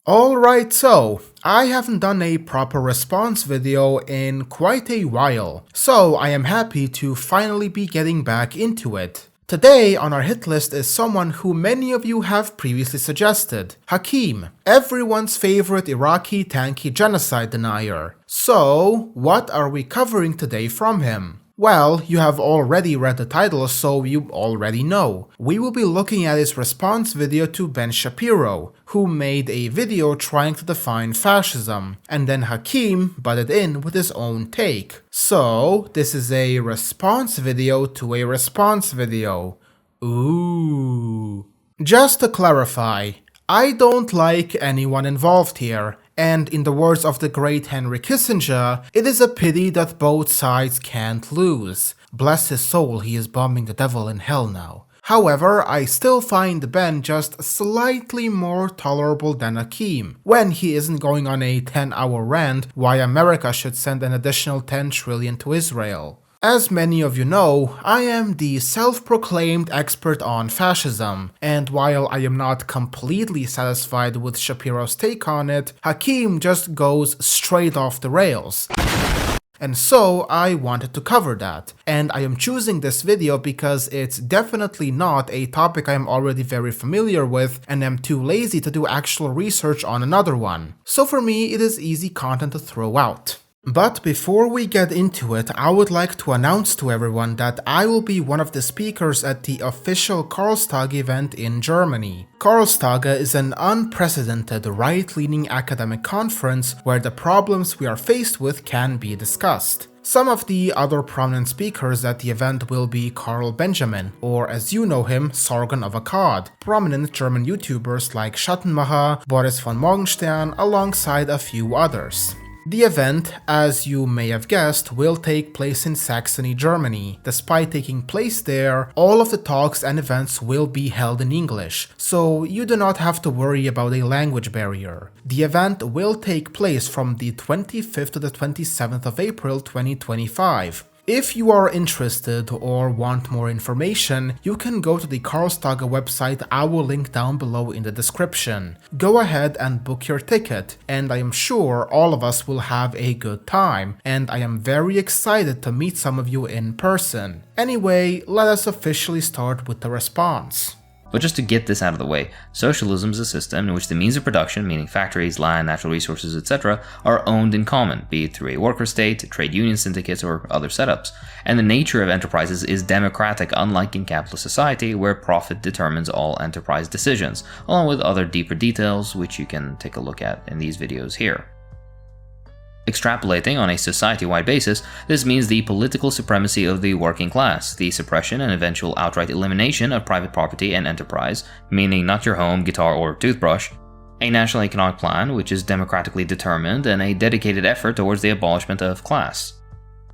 Alright, so I haven't done a proper response video in quite a while, so I am happy to finally be getting back into it. Today on our hit list is someone who many of you have previously suggested, Hakim, everyone's favorite Iraqi Tankie genocide denier. So, what are we covering today from him? Well, you have already read the title, so you already know. We will be looking at his response video to Ben Shapiro, who made a video trying to define fascism, and then Hakim butted in with his own take. So, this is a response video to a response video. Ooh. Just to clarify, I don't like anyone involved here, and in the words of the great Henry Kissinger, it is a pity that both sides can't lose. Bless his soul, he is bombing the devil in hell now. However, I still find Ben just slightly more tolerable than Hakim, when he isn't going on a 10-hour rant why America should send an additional 10 trillion to Israel. As many of you know, I am the self-proclaimed expert on fascism, and while I am not completely satisfied with Shapiro's take on it, Hakim just goes straight off the rails. And so I wanted to cover that, and I am choosing this video because it's definitely not a topic I am already very familiar with and am too lazy to do actual research on another one. So for me, it is easy content to throw out. But before we get into it, I would like to announce to everyone that I will be one of the speakers at the official Karlstag event in Germany. Karlstag is an unprecedented right-leaning academic conference where the problems we are faced with can be discussed. Some of the other prominent speakers at the event will be Karl Benjamin, or as you know him, Sargon of Akkad, prominent German YouTubers like Schattenmacher, Boris von Morgenstern, alongside a few others. The event, as you may have guessed, will take place in Saxony, Germany. Despite taking place there, all of the talks and events will be held in English, so you do not have to worry about a language barrier. The event will take place from the 25th to the 27th of April 2025. If you are interested or want more information, you can go to the Karlstag website I will link down below in the description. Go ahead and book your ticket, and I am sure all of us will have a good time, and I am very excited to meet some of you in person. Anyway, let us officially start with the response. But just to get this out of the way, socialism is a system in which the means of production, meaning factories, land, natural resources, etc., are owned in common, be it through a worker state, trade union syndicates, or other setups. And the nature of enterprises is democratic, unlike in capitalist society, where profit determines all enterprise decisions, along with other deeper details, which you can take a look at in these videos here. Extrapolating on a society-wide basis, this means the political supremacy of the working class, the suppression and eventual outright elimination of private property and enterprise, meaning not your home, guitar, or toothbrush, a national economic plan which is democratically determined, and a dedicated effort towards the abolishment of class.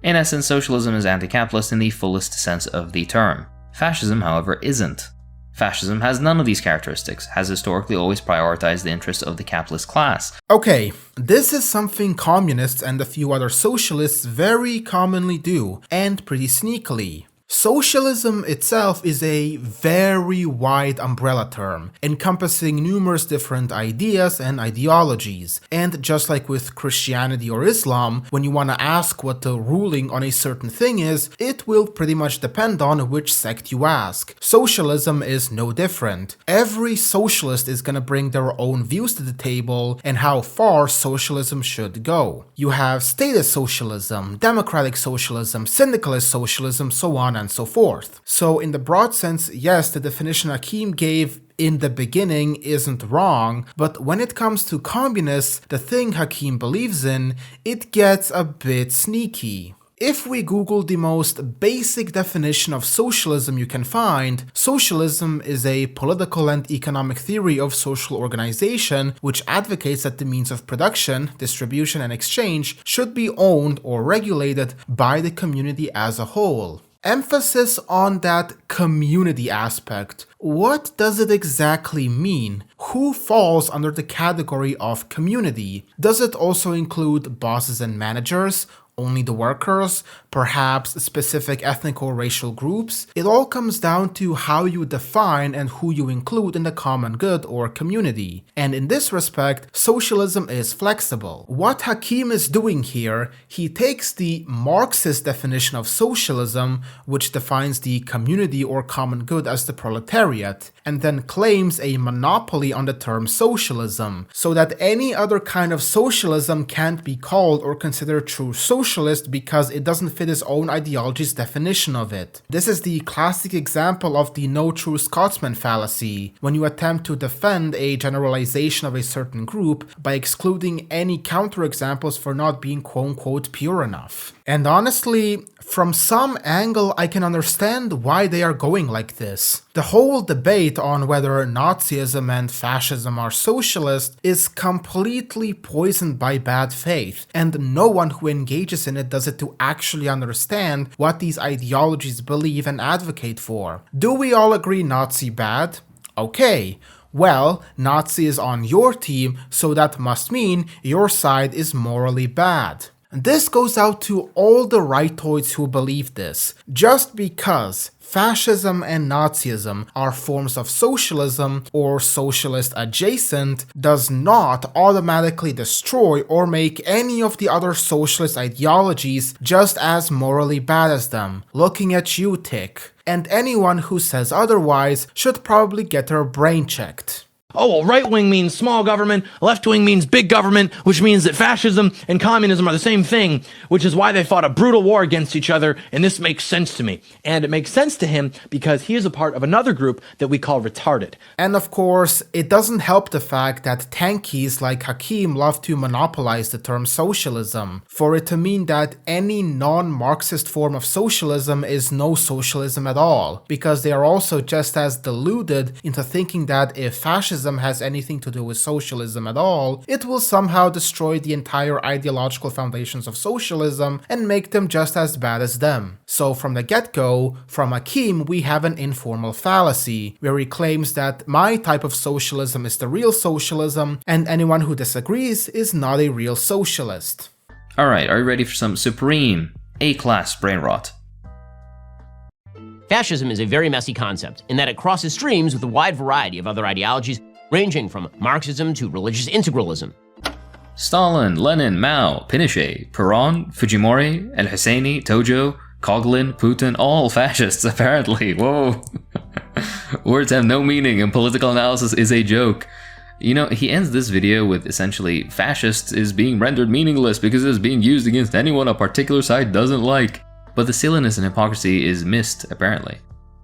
In essence, socialism is anti-capitalist in the fullest sense of the term. Fascism, however, isn't. Fascism has none of these characteristics, has historically always prioritized the interests of the capitalist class. Okay, this is something communists and a few other socialists very commonly do, and pretty sneakily. Socialism itself is a very wide umbrella term, encompassing numerous different ideas and ideologies, and just like with Christianity or Islam, when you want to ask what the ruling on a certain thing is, it will pretty much depend on which sect you ask. Socialism is no different. Every socialist is gonna bring their own views to the table and how far socialism should go. You have statist socialism, democratic socialism, syndicalist socialism, so on and so forth. So in the broad sense, yes, the definition Hakim gave in the beginning isn't wrong, but when it comes to communists, the thing Hakim believes in, it gets a bit sneaky. If we Google the most basic definition of socialism you can find, socialism is a political and economic theory of social organization which advocates that the means of production, distribution, and exchange should be owned or regulated by the community as a whole. Emphasis on that community aspect. What does it exactly mean? Who falls under the category of community? Does it also include bosses and managers? Only the workers? Perhaps specific ethnic or racial groups? It all comes down to how you define and who you include in the common good or community. And in this respect, socialism is flexible. What Hakim is doing here, he takes the Marxist definition of socialism, which defines the community or common good as the proletariat, and then claims a monopoly on the term socialism, so that any other kind of socialism can't be called or considered true socialist because it doesn't fit his own ideology's definition of it. This is the classic example of the no true Scotsman fallacy, when you attempt to defend a generalization of a certain group by excluding any counterexamples for not being quote-unquote pure enough. And honestly, from some angle I can understand why they are going like this. The whole debate on whether Nazism and fascism are socialist is completely poisoned by bad faith, and no one who engages in it does it to actually understand what these ideologies believe and advocate for. Do we all agree Nazi bad? Okay. Well, Nazi is on your team, so that must mean your side is morally bad. And this goes out to all the rightoids who believe this. Just because fascism and Nazism are forms of socialism or socialist adjacent does not automatically destroy or make any of the other socialist ideologies just as morally bad as them. Looking at you, Tick. And anyone who says otherwise should probably get their brain checked. Oh, well, right-wing means small government, left-wing means big government, which means that fascism and communism are the same thing, which is why they fought a brutal war against each other, and this makes sense to me. And it makes sense to him because he is a part of another group that we call retarded. And of course, it doesn't help the fact that Tankies like Hakim love to monopolize the term socialism, for it to mean that any non-Marxist form of socialism is no socialism at all, because they are also just as deluded into thinking that if fascism has anything to do with socialism at all, it will somehow destroy the entire ideological foundations of socialism and make them just as bad as them. So from the get-go, from Hakim we have an informal fallacy, where he claims that my type of socialism is the real socialism, and anyone who disagrees is not a real socialist. Alright, are you ready for some supreme A-class brain rot? Fascism is a very messy concept in that it crosses streams with a wide variety of other ideologies, ranging from Marxism to religious integralism. Stalin, Lenin, Mao, Pinochet, Perón, Fujimori, El-Husseini, Tojo, Coughlin, Putin, all fascists apparently. Whoa. Words have no meaning and political analysis is a joke. You know, he ends this video with essentially fascist is being rendered meaningless because it is being used against anyone a particular side doesn't like. But the silliness and hypocrisy is missed, apparently.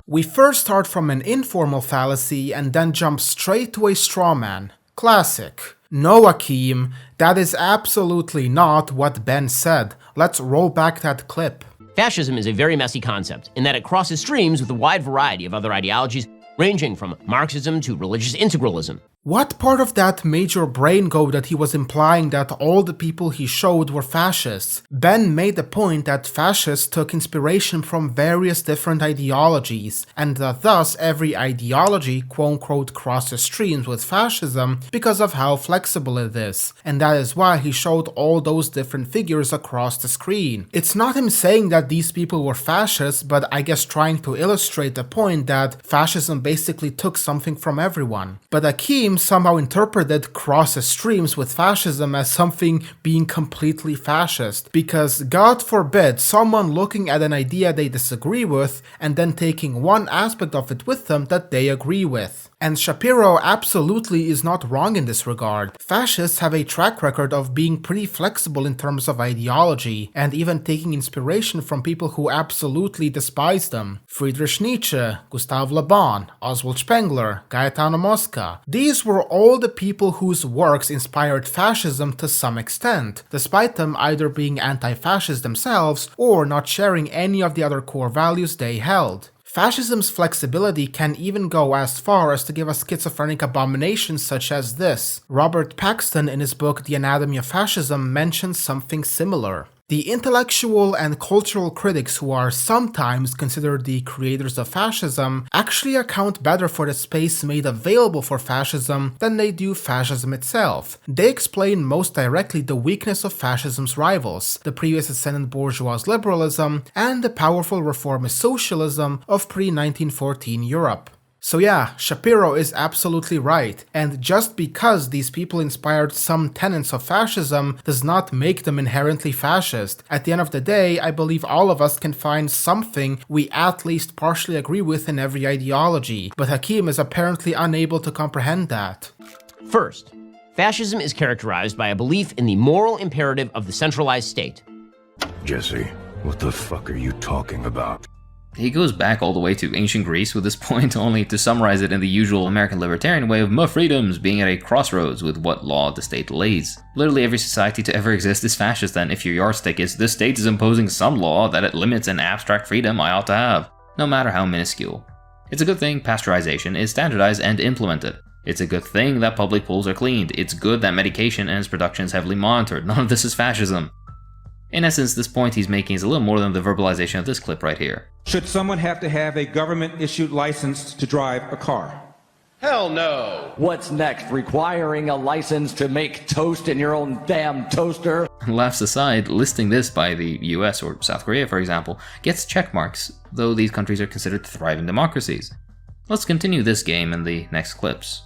We first start from an informal fallacy and then jump straight to a straw man. Classic. No, Hakim, that is absolutely not what Ben said. Let's roll back that clip. Fascism is a very messy concept in that it crosses streams with a wide variety of other ideologies, ranging from Marxism to religious integralism. What part of that made your brain go that he was implying that all the people he showed were fascists? Ben made the point that fascists took inspiration from various different ideologies, and that thus every ideology quote-unquote crosses streams with fascism because of how flexible it is, and that is why he showed all those different figures across the screen. It's not him saying that these people were fascists, but I guess trying to illustrate the point that fascism basically took something from everyone. But Hakim somehow interpreted crosses streams with fascism as something being completely fascist, because God forbid someone looking at an idea they disagree with and then taking one aspect of it with them that they agree with. And Shapiro absolutely is not wrong in this regard. Fascists have a track record of being pretty flexible in terms of ideology, and even taking inspiration from people who absolutely despise them. Friedrich Nietzsche, Gustav Le Bon, Oswald Spengler, Gaetano Mosca. These were all the people whose works inspired fascism to some extent, despite them either being anti-fascist themselves or not sharing any of the other core values they held. Fascism's flexibility can even go as far as to give us schizophrenic abominations such as this. Robert Pixton in his book The Anatomy of Fascism mentions something similar. The intellectual and cultural critics who are sometimes considered the creators of fascism actually account better for the space made available for fascism than they do fascism itself. They explain most directly the weakness of fascism's rivals, the previous ascendant bourgeois liberalism, and the powerful reformist socialism of pre-1914 Europe. So yeah, Shapiro is absolutely right, and just because these people inspired some tenets of fascism does not make them inherently fascist. At the end of the day, I believe all of us can find something we at least partially agree with in every ideology, but Hakim is apparently unable to comprehend that. First, fascism is characterized by a belief in the moral imperative of the centralized state. Jesse, what the fuck are you talking about? He goes back all the way to ancient Greece with this point, only to summarize it in the usual American libertarian way of my freedoms being at a crossroads with what law the state lays. Literally every society to ever exist is fascist then if your yardstick is the state is imposing some law that it limits an abstract freedom I ought to have, no matter how minuscule. It's a good thing pasteurization is standardized and implemented. It's a good thing that public pools are cleaned. It's good that medication and its production is heavily monitored. None of this is fascism. In essence, this point he's making is a little more than the verbalization of this clip right here. Should someone have to have a government-issued license to drive a car? Hell no! What's next? Requiring a license to make toast in your own damn toaster? Laughs aside, listing this by the US or South Korea, for example, gets check marks, though these countries are considered thriving democracies. Let's continue this game in the next clips.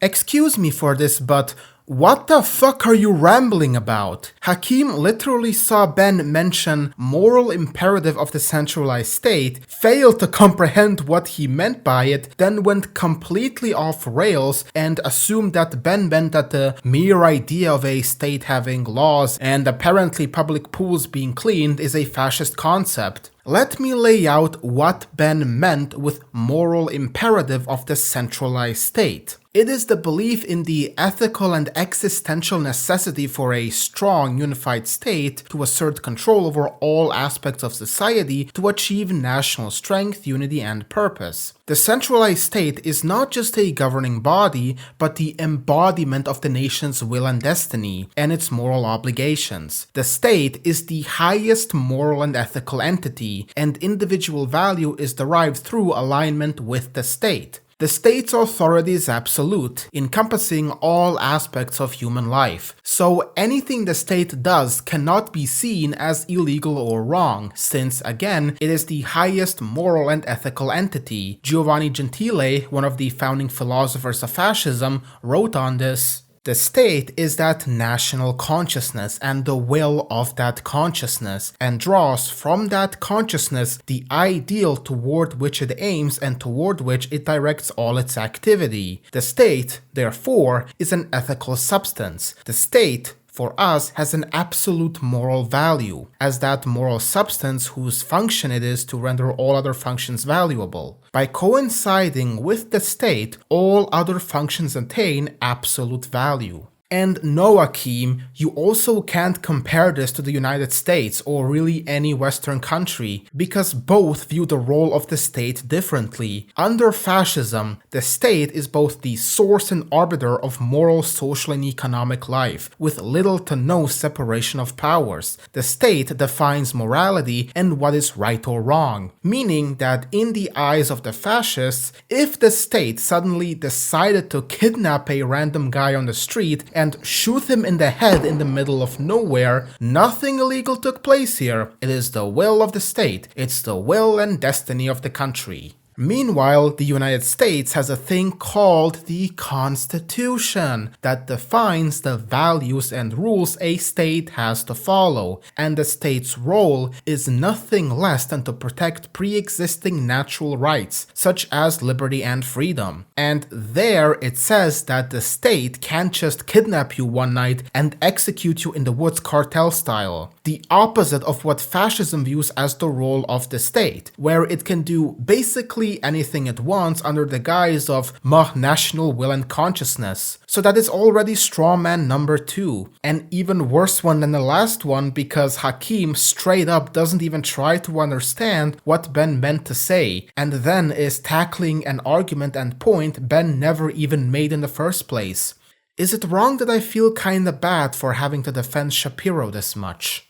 Excuse me for this, but what the fuck are you rambling about? Hakim literally saw Ben mention moral imperative of the centralized state, failed to comprehend what he meant by it, then went completely off rails and assumed that Ben meant that the mere idea of a state having laws and apparently public pools being cleaned is a fascist concept. Let me lay out what Ben meant with moral imperative of the centralized state. It is the belief in the ethical and existential necessity for a strong, unified state to assert control over all aspects of society to achieve national strength, unity, and purpose. The centralized state is not just a governing body, but the embodiment of the nation's will and destiny, and its moral obligations. The state is the highest moral and ethical entity, and individual value is derived through alignment with the state. The state's authority is absolute, encompassing all aspects of human life. So anything the state does cannot be seen as illegal or wrong, since, again, it is the highest moral and ethical entity. Giovanni Gentile, one of the founding philosophers of fascism, wrote on this. The state is that national consciousness and the will of that consciousness, and draws from that consciousness the ideal toward which it aims and toward which it directs all its activity. The state, therefore, is an ethical substance. The state, for us, has an absolute moral value, as that moral substance whose function it is to render all other functions valuable. By coinciding with the state, all other functions attain absolute value. And no, Hakim, you also can't compare this to the United States or really any Western country, because both view the role of the state differently. Under fascism, the state is both the source and arbiter of moral, social, and economic life, with little to no separation of powers. The state defines morality and what is right or wrong, meaning that in the eyes of the fascists, if the state suddenly decided to kidnap a random guy on the street and shoot him in the head in the middle of nowhere, nothing illegal took place here. It is the will of the state. It's the will and destiny of the country. Meanwhile, the United States has a thing called the Constitution that defines the values and rules a state has to follow, and the state's role is nothing less than to protect pre-existing natural rights, such as liberty and freedom. And there it says that the state can't just kidnap you one night and execute you in the woods cartel style, the opposite of what fascism views as the role of the state, where it can do basically anything it wants under the guise of national will and consciousness. So that is already strawman number 2, an even worse one than the last one, because Hakim straight up doesn't even try to understand what Ben meant to say, and then is tackling an argument and point Ben never even made in the first place. Is it wrong that I feel kinda bad for having to defend Shapiro this much?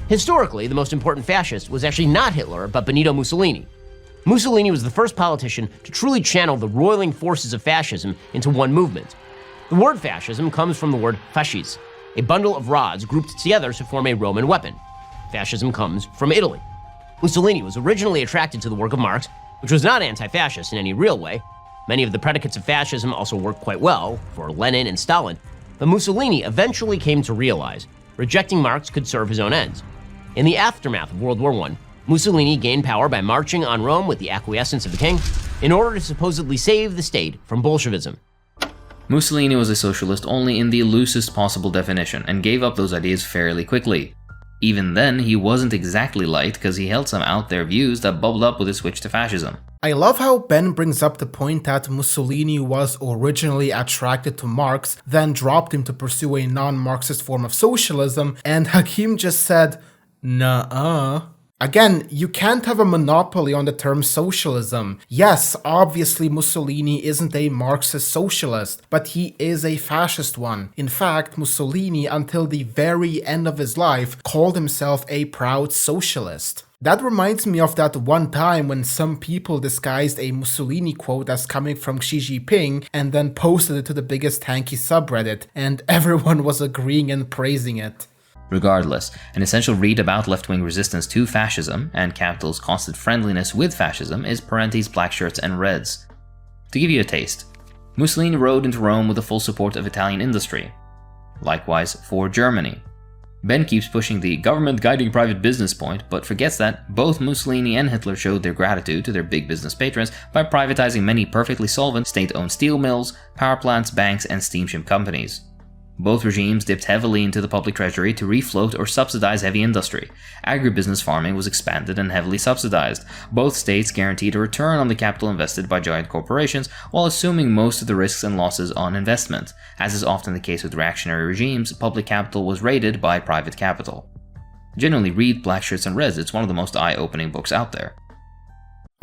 Historically, the most important fascist was actually not Hitler, but Benito Mussolini. Mussolini was the first politician to truly channel the roiling forces of fascism into one movement. The word fascism comes from the word fascis, a bundle of rods grouped together to form a Roman weapon. Fascism comes from Italy. Mussolini was originally attracted to the work of Marx, which was not anti-fascist in any real way. Many of the predicates of fascism also worked quite well for Lenin and Stalin, but Mussolini eventually came to realize rejecting Marx could serve his own ends. In the aftermath of World War I, Mussolini gained power by marching on Rome with the acquiescence of the king in order to supposedly save the state from Bolshevism. Mussolini was a socialist only in the loosest possible definition and gave up those ideas fairly quickly. Even then, he wasn't exactly light because he held some out there views that bubbled up with his switch to fascism. I love how Ben brings up the point that Mussolini was originally attracted to Marx, then dropped him to pursue a non-Marxist form of socialism, and Hakim just said, "Nuh-uh." Again, you can't have a monopoly on the term socialism. Yes, obviously Mussolini isn't a Marxist socialist, but he is a fascist one. In fact, Mussolini, until the very end of his life, called himself a proud socialist. That reminds me of that one time when some people disguised a Mussolini quote as coming from Xi Jinping and then posted it to the biggest Tankie subreddit, and everyone was agreeing and praising it. Regardless, an essential read about left-wing resistance to fascism and capital's constant friendliness with fascism is Parenti's Black Shirts and Reds. To give you a taste, Mussolini rode into Rome with the full support of Italian industry. Likewise for Germany. Ben keeps pushing the government guiding private business point, but forgets that both Mussolini and Hitler showed their gratitude to their big business patrons by privatizing many perfectly solvent state-owned steel mills, power plants, banks, and steamship companies. Both regimes dipped heavily into the public treasury to refloat or subsidize heavy industry. Agribusiness farming was expanded and heavily subsidized. Both states guaranteed a return on the capital invested by giant corporations while assuming most of the risks and losses on investment. As is often the case with reactionary regimes, public capital was raided by private capital. Genuinely read Black Shirts and Reds, it's one of the most eye-opening books out there.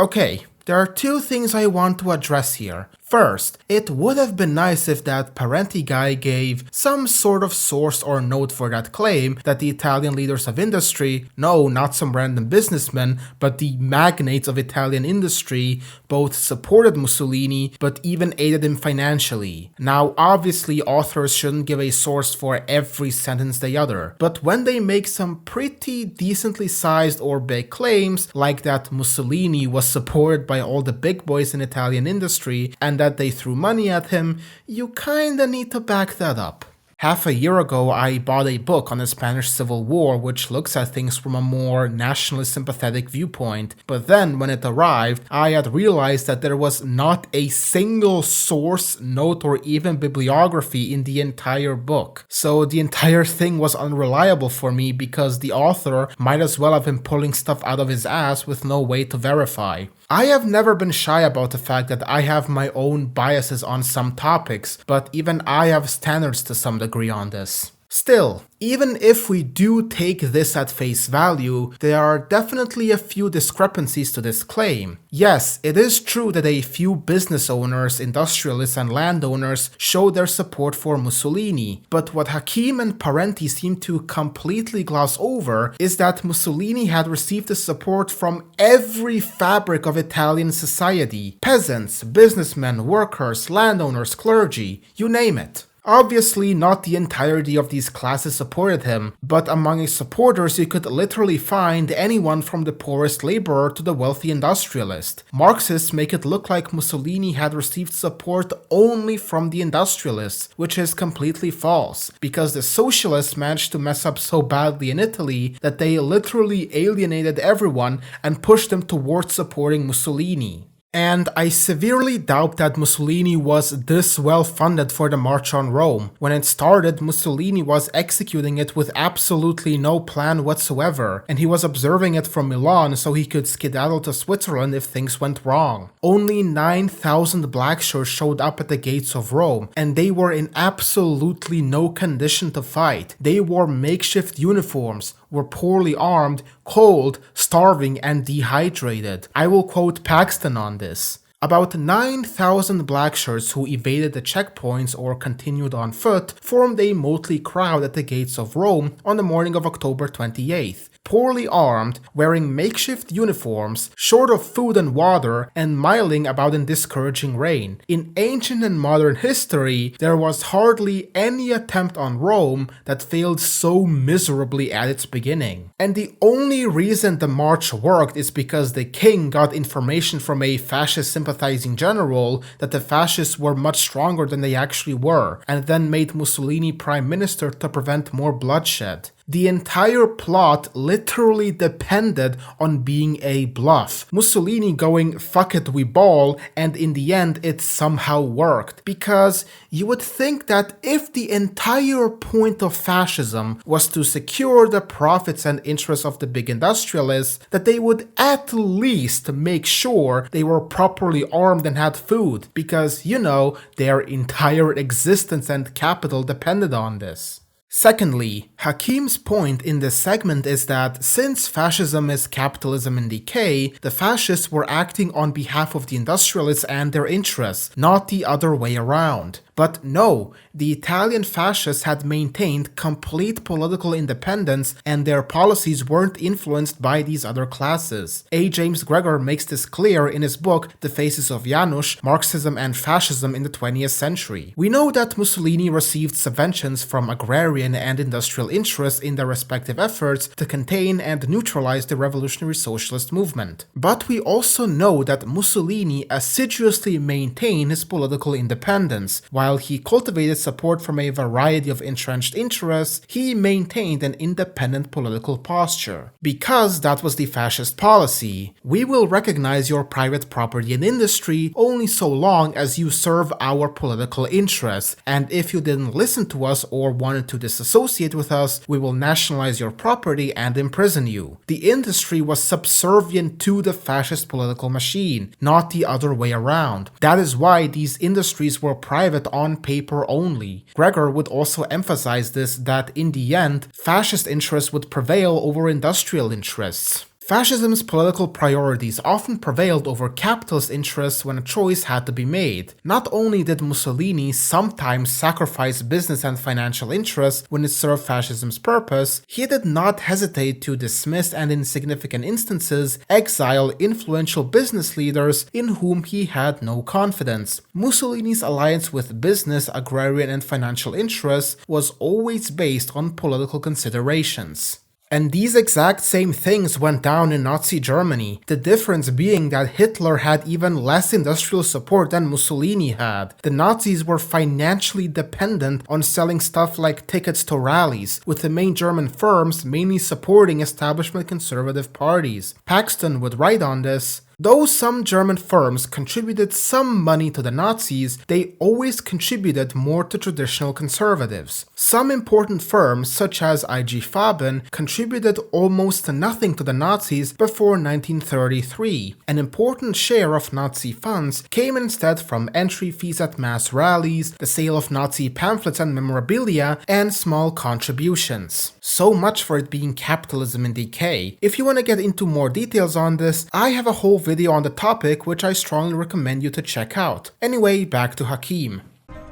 Okay, there are two things I want to address here. First, it would have been nice if that Parenti guy gave some sort of source or note for that claim that the Italian leaders of industry, no, not some random businessmen, but the magnates of Italian industry, both supported Mussolini, but even aided him financially. Now, obviously, authors shouldn't give a source for every sentence they utter, but when they make some pretty decently sized or big claims, like that Mussolini was supported by all the big boys in Italian industry, and that they threw money at him, you kinda need to back that up. Half a year ago, I bought a book on the Spanish Civil War which looks at things from a more nationalist sympathetic viewpoint, but then when it arrived, I had realized that there was not a single source, note, or even bibliography in the entire book. So the entire thing was unreliable for me because the author might as well have been pulling stuff out of his ass with no way to verify. I have never been shy about the fact that I have my own biases on some topics, but even I have standards to some degree on this. Still, even if we do take this at face value, there are definitely a few discrepancies to this claim. Yes, it is true that a few business owners, industrialists, and landowners showed their support for Mussolini, but what Hakim and Parenti seem to completely gloss over is that Mussolini had received the support from every fabric of Italian society: peasants, businessmen, workers, landowners, clergy, you name it. Obviously, not the entirety of these classes supported him, but among his supporters you could literally find anyone from the poorest laborer to the wealthy industrialist. Marxists make it look like Mussolini had received support only from the industrialists, which is completely false, because the socialists managed to mess up so badly in Italy that they literally alienated everyone and pushed them towards supporting Mussolini. And I severely doubt that Mussolini was this well funded for the March on Rome. When it started, Mussolini was executing it with absolutely no plan whatsoever, and he was observing it from Milan so he could skedaddle to Switzerland if things went wrong. Only 9,000 blackshirts showed up at the gates of Rome, and they were in absolutely no condition to fight. They wore makeshift uniforms, were poorly armed, cold, starving, and dehydrated. I will quote Pixton on this. About 9,000 blackshirts who evaded the checkpoints or continued on foot formed a motley crowd at the gates of Rome on the morning of October 28th. poorly armed, wearing makeshift uniforms, short of food and water, and miling about in discouraging rain. In ancient and modern history, there was hardly any attempt on Rome that failed so miserably at its beginning. And the only reason the march worked is because the king got information from a fascist sympathizing general that the fascists were much stronger than they actually were, and then made Mussolini prime minister to prevent more bloodshed. The entire plot literally depended on being a bluff. Mussolini going "fuck it, we ball," and in the end it somehow worked. Because you would think that if the entire point of fascism was to secure the profits and interests of the big industrialists, that they would at least make sure they were properly armed and had food. Because, you know, their entire existence and capital depended on this. Secondly, Hakim's point in this segment is that since fascism is capitalism in decay, the fascists were acting on behalf of the industrialists and their interests, not the other way around. But no, the Italian fascists had maintained complete political independence and their policies weren't influenced by these other classes. A. James Gregor makes this clear in his book The Faces of Janus, Marxism and Fascism in the 20th Century. We know that Mussolini received subventions from agrarian and industrial interests in their respective efforts to contain and neutralize the revolutionary socialist movement. But we also know that Mussolini assiduously maintained his political independence. While he cultivated support from a variety of entrenched interests, he maintained an independent political posture. Because that was the fascist policy. We will recognize your private property and industry only so long as you serve our political interests, and if you didn't listen to us or wanted to disassociate with us, we will nationalize your property and imprison you. The industry was subservient to the fascist political machine, not the other way around. That is why these industries were private on paper only. Gregor would also emphasize this, that in the end, fascist interests would prevail over industrial interests. Fascism's political priorities often prevailed over capitalist interests when a choice had to be made. Not only did Mussolini sometimes sacrifice business and financial interests when it served fascism's purpose, he did not hesitate to dismiss and in significant instances exile influential business leaders in whom he had no confidence. Mussolini's alliance with business, agrarian and financial interests was always based on political considerations. And these exact same things went down in Nazi Germany, the difference being that Hitler had even less industrial support than Mussolini had. The Nazis were financially dependent on selling stuff like tickets to rallies, with the main German firms mainly supporting establishment conservative parties. Pixton would write on this: though some German firms contributed some money to the Nazis, they always contributed more to traditional conservatives. Some important firms, such as IG Farben, contributed almost nothing to the Nazis before 1933. An important share of Nazi funds came instead from entry fees at mass rallies, the sale of Nazi pamphlets and memorabilia, and small contributions. So much for it being capitalism in decay. If you want to get into more details on this, I have a whole video on the topic which I strongly recommend you to check out. Anyway, back to Hakim.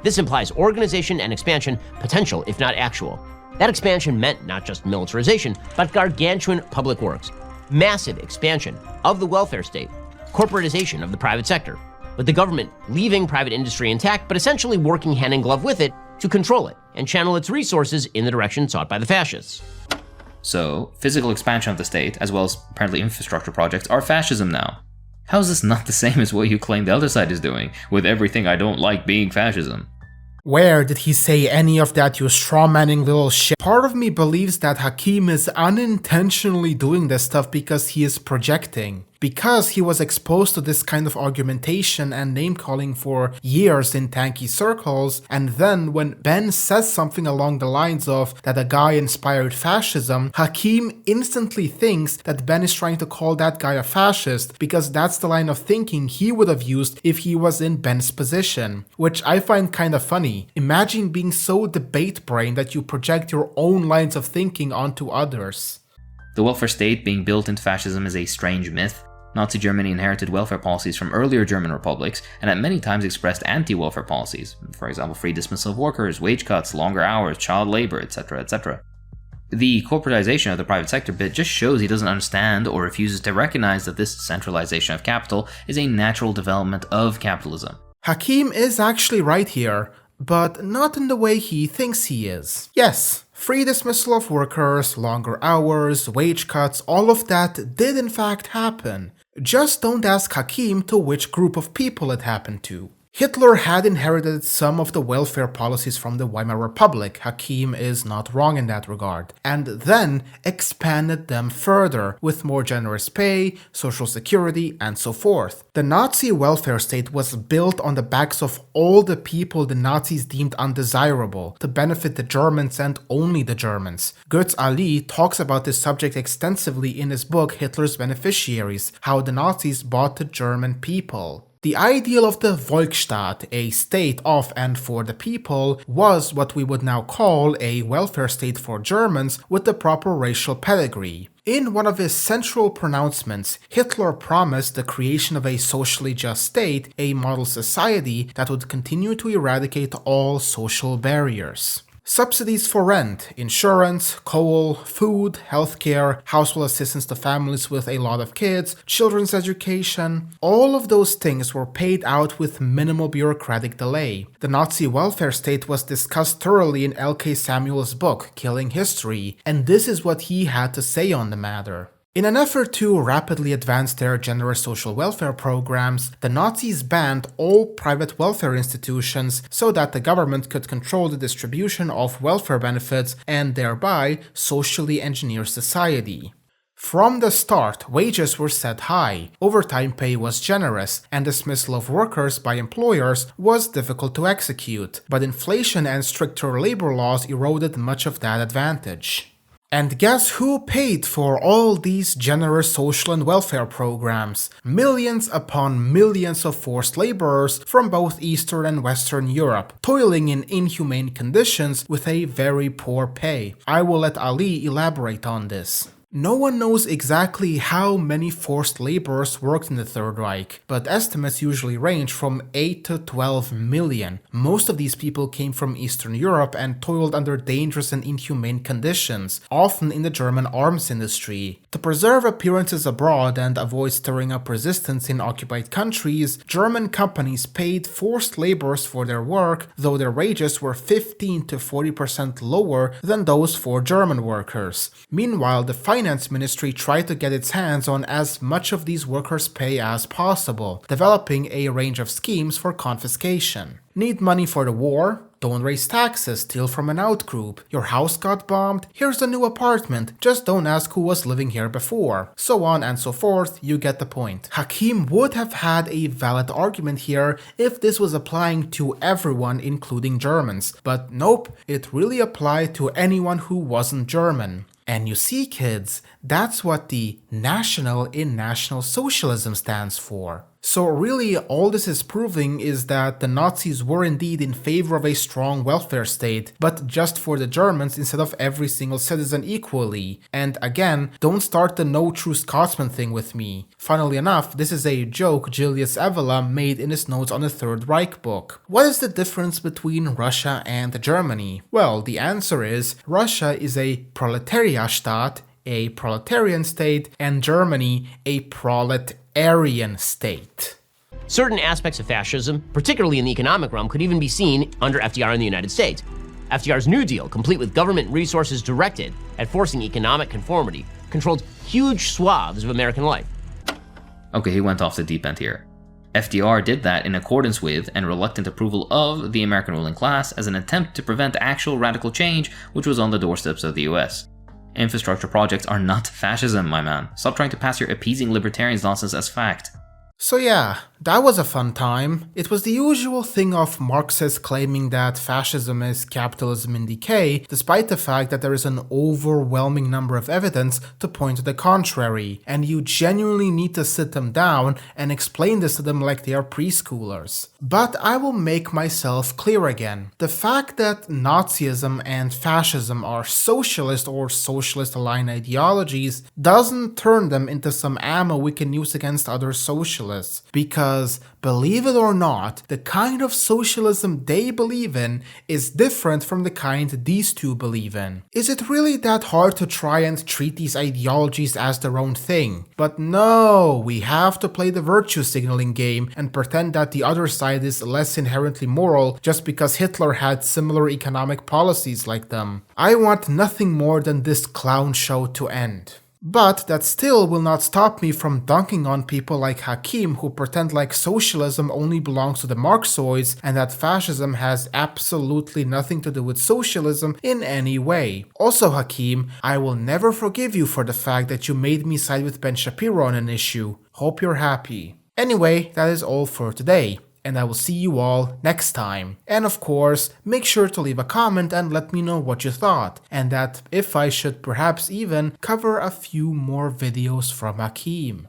This implies organization and expansion, potential if not actual. That expansion meant not just militarization, but gargantuan public works, massive expansion of the welfare state, corporatization of the private sector, with the government leaving private industry intact but essentially working hand in glove with it to control it and channel its resources in the direction sought by the fascists. So, physical expansion of the state, as well as apparently infrastructure projects, are fascism now. How is this not the same as what you claim the other side is doing, with everything I don't like being fascism? Where did he say any of that, you strawmanning little shit? Part of me believes that Hakim is unintentionally doing this stuff because he is projecting. Because he was exposed to this kind of argumentation and name-calling for years in Tankie circles, and then when Ben says something along the lines of that a guy inspired fascism, Hakim instantly thinks that Ben is trying to call that guy a fascist because that's the line of thinking he would have used if he was in Ben's position, which I find kind of funny. Imagine being so debate-brained that you project your own lines of thinking onto others. The welfare state being built into fascism is a strange myth. Nazi Germany inherited welfare policies from earlier German republics and at many times expressed anti-welfare policies, for example free dismissal of workers, wage cuts, longer hours, child labor, etc., etc. The corporatization of the private sector bit just shows he doesn't understand or refuses to recognize that this centralization of capital is a natural development of capitalism. Hakim is actually right here, but not in the way he thinks he is. Yes, free dismissal of workers, longer hours, wage cuts, all of that did in fact happen. Just don't ask Hakim to which group of people it happened to. Hitler had inherited some of the welfare policies from the Weimar Republic, Hakim is not wrong in that regard, and then expanded them further with more generous pay, social security, and so forth. The Nazi welfare state was built on the backs of all the people the Nazis deemed undesirable, to benefit the Germans and only the Germans. Götz talks about this subject extensively in his book Hitler's Beneficiaries, how the Nazis bought the German people. The ideal of the Volksstaat, a state of and for the people, was what we would now call a welfare state for Germans with the proper racial pedigree. In one of his central pronouncements, Hitler promised the creation of a socially just state, a model society that would continue to eradicate all social barriers. Subsidies for rent, insurance, coal, food, healthcare, household assistance to families with a lot of kids, children's education, all of those things were paid out with minimal bureaucratic delay. The Nazi welfare state was discussed thoroughly in L.K. Samuel's book, Killing History, and this is what he had to say on the matter. In an effort to rapidly advance their generous social welfare programs, the Nazis banned all private welfare institutions so that the government could control the distribution of welfare benefits and thereby socially engineer society. From the start, wages were set high, overtime pay was generous, and dismissal of workers by employers was difficult to execute, but inflation and stricter labor laws eroded much of that advantage. And guess who paid for all these generous social and welfare programs? Millions upon millions of forced laborers from both Eastern and Western Europe, toiling in inhumane conditions with a very poor pay. I will let Ali elaborate on this. No one knows exactly how many forced laborers worked in the Third Reich, but estimates usually range from 8 to 12 million. Most of these people came from Eastern Europe and toiled under dangerous and inhumane conditions, often in the German arms industry. To preserve appearances abroad and avoid stirring up resistance in occupied countries, German companies paid forced laborers for their work, though their wages were 15 to 40% lower than those for German workers. Meanwhile, the finance ministry tried to get its hands on as much of these workers' pay as possible, developing a range of schemes for confiscation. Need money for the war? Don't raise taxes, steal from an outgroup. Your house got bombed? Here's a new apartment, just don't ask who was living here before. So on and so forth, you get the point. Hakim would have had a valid argument here if this was applying to everyone including Germans, but nope, it really applied to anyone who wasn't German. And you see, kids, that's what the National in National Socialism stands for. So really, all this is proving is that the Nazis were indeed in favor of a strong welfare state, but just for the Germans instead of every single citizen equally. And again, don't start the no true Scotsman thing with me. Funnily enough, this is a joke Julius Evola made in his notes on the Third Reich book. What is the difference between Russia and Germany? Well, the answer is Russia is a Proletariatstaat, a proletarian state, and Germany a proletarian state. Certain aspects of fascism, particularly in the economic realm, could even be seen under FDR in the United States. FDR's New Deal, complete with government resources directed at forcing economic conformity, controlled huge swaths of American life. Okay, he went off the deep end here. FDR did that in accordance with and reluctant approval of the American ruling class as an attempt to prevent actual radical change which was on the doorsteps of the US. Infrastructure projects are not fascism, my man. Stop trying to pass your appeasing libertarians nonsense as fact. So yeah, that was a fun time. It was the usual thing of Marxists claiming that fascism is capitalism in decay, despite the fact that there is an overwhelming number of evidence to point to the contrary, and you genuinely need to sit them down and explain this to them like they are preschoolers. But I will make myself clear again. The fact that Nazism and fascism are socialist or socialist-aligned ideologies doesn't turn them into some ammo we can use against other socialists, because because, believe it or not, the kind of socialism they believe in is different from the kind these two believe in. Is it really that hard to try and treat these ideologies as their own thing? But no, we have to play the virtue signaling game and pretend that the other side is less inherently moral just because Hitler had similar economic policies like them. I want nothing more than this clown show to end. But that still will not stop me from dunking on people like Hakim who pretend like socialism only belongs to the Marxoids and that fascism has absolutely nothing to do with socialism in any way. Also, Hakim, I will never forgive you for the fact that you made me side with Ben Shapiro on an issue. Hope you're happy. Anyway, that is all for today, and I will see you all next time. And of course, make sure to leave a comment and let me know what you thought, and that if I should perhaps even cover a few more videos from Hakim.